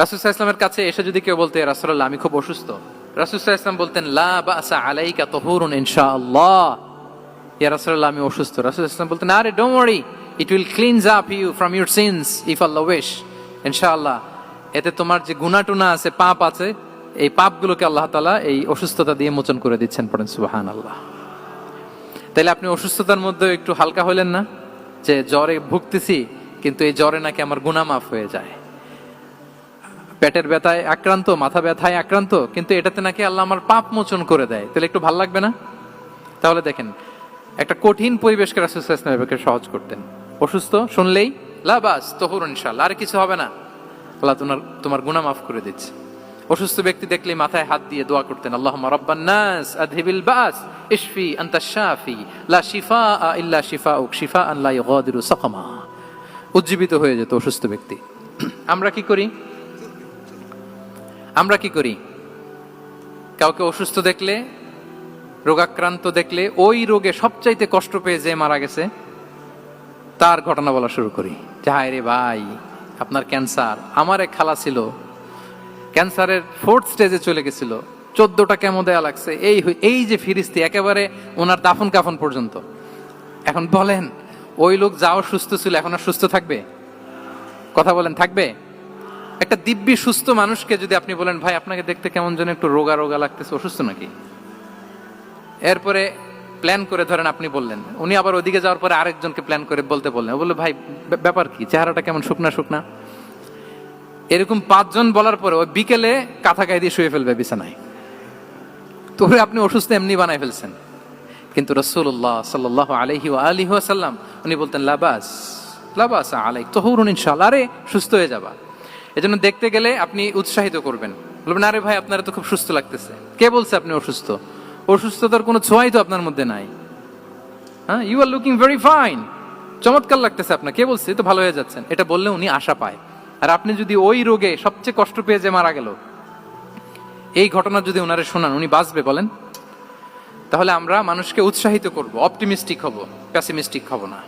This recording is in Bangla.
রাসূল সাল্লাল্লাহু আলাইহি ওয়াসাল্লামের কাছে এসে যদি কেউ বলতে, রাসূলুল্লাহ আমি খুব অসুস্থ, রাসূল সাল্লাল্লাহু আলাইহি ওয়াসাল্লাম বলতেন, লা বাসা আলাইকা তাহুরুন ইনশাআল্লাহ। ইয়া রাসূলুল্লাহ আমি অসুস্থ। রাসূল সাল্লাল্লাহু আলাইহি ওয়াসাল্লাম বলতেন, আরে don't worry, it will cleanse up you from your sins if Allah wish. ইনশাআল্লাহ এতে তোমার যে গুনাহ টুনা আছে, পাপ আছে, এই পাপগুলোকে আল্লাহ তাআলা এই অসুস্থতা দিয়ে মোচন করে দিচ্ছেন। পড়েন সুবহানাল্লাহ। তাইলে আপনি অসুস্থতার মধ্যে একটু হালকা হইলেন না, যে জ্বরে ভুগতেছি কিন্তু এই জ্বরে নাকি আমার গুনাহ মাফ হয়ে যায়। পেটের ব্যথায় আক্রান্ত, মাথা ব্যথায় আক্রান্ত, কিন্তু এটাতে নাকি আল্লাহ আমার পাপ মোচন করে দেয়, তাহলে একটু ভাল লাগবে না? তাহলে দেখেন, একটা কঠিন পরিবেশকে রাসূল সাল্লাল্লাহু আলাইহি ওয়াসাল্লাম সহজ করতেন। অসুস্থ শুনলেই লা বাস তাহুরুন ইনশাআল্লাহ, আর কিছু হবে না, আল্লাহ তোমার গুনাহ মাফ করে দিচ্ছে। অসুস্থ ব্যক্তি দেখলেই মাথায় হাত দিয়ে দোয়া করতেন, আল্লাহুম্মা রাব্বান নাস আযহিবিল বাস ইশফি আনতাশ শাফি লা শিফাআ ইল্লা শিফাউক শিফাআন লা ইউগাদিরু সাকামা। উজ্জীবিত হয়ে যেত অসুস্থ ব্যক্তি। আমরা কি করি? কাউকে অসুস্থ দেখলে, রোগাক্রান্ত দেখলে, ওই রোগে সবচাইতে কষ্ট পেয়ে যে মারা গেছে তার ঘটনা বলা শুরু করি, যে হায় রে ভাই আপনার ক্যান্সার, আমার এক খালা ছিল ক্যান্সারের 4th স্টেজে চলে গেছিল, 14টা কেমো দেয়া লাগছে, এই যে ফিরিস্তি একেবারে ওনার দাফন কাফন পর্যন্ত। এখন বলেন, ওই লোক যাও সুস্থ ছিল, এখন আর সুস্থ থাকবে? কথা বলেন, থাকবে? একটা দিব্যি সুস্থ মানুষকে যদি আপনি বলেন, ভাই আপনাকে দেখতে কেমন যেন একটু রোগা রোগা লাগতেছে, অসুস্থ নাকি? এরপরে প্ল্যান করে ধরেন আপনি বললেন, উনি আবার ওদিকে যাওয়ার পরে আরেকজনকে প্ল্যান করে বলতে বললেন, বললো ভাই ব্যাপার কি, চেহারাটা কেমন শুকনা শুকনা। এরকম 5 জন বলার পরে ওই বিকেলে কাঁথা গায়ে দিয়ে শুয়ে ফেলবে বিছানায়, তো আপনি অসুস্থ এমনি বানাই ফেলছেন। কিন্তু রাসূলুল্লাহ সাল্লাল্লাহু আলাইহি ওয়া আলিহি ওয়াসাল্লাম উনি বলতেন, লা বাস আলাইক তাহুরুন ইনশাআল্লাহ, আরে সুস্থ হয়ে যাবা। এজন্য দেখতে গেলে আপনি উৎসাহিত করবেন, বলবেন আরে ভাই আপনারা তো খুব সুস্থ লাগতেছে। কে বলছে আপনি অসুস্থ? অসুস্থতার কোনো ছোঁয়াই তো আপনার মধ্যে নাই। হ্যাঁ, you are looking very fine, চমৎকার লাগতেছে আপনার, কে বলছে? তো ভালো হয়ে যাচ্ছেন। এটা বললে উনি আশা পায়। আর আপনি যদি ওই রোগে সবচেয়ে কষ্ট পেয়ে যে মারা গেল, এই ঘটনা যদি ওনারে শোনান, উনি বাঁচবে বলেন? তাহলে আমরা মানুষকে উৎসাহিত করব, অপটিমিস্টিক হব, প্যাসিমিস্টিক হব না।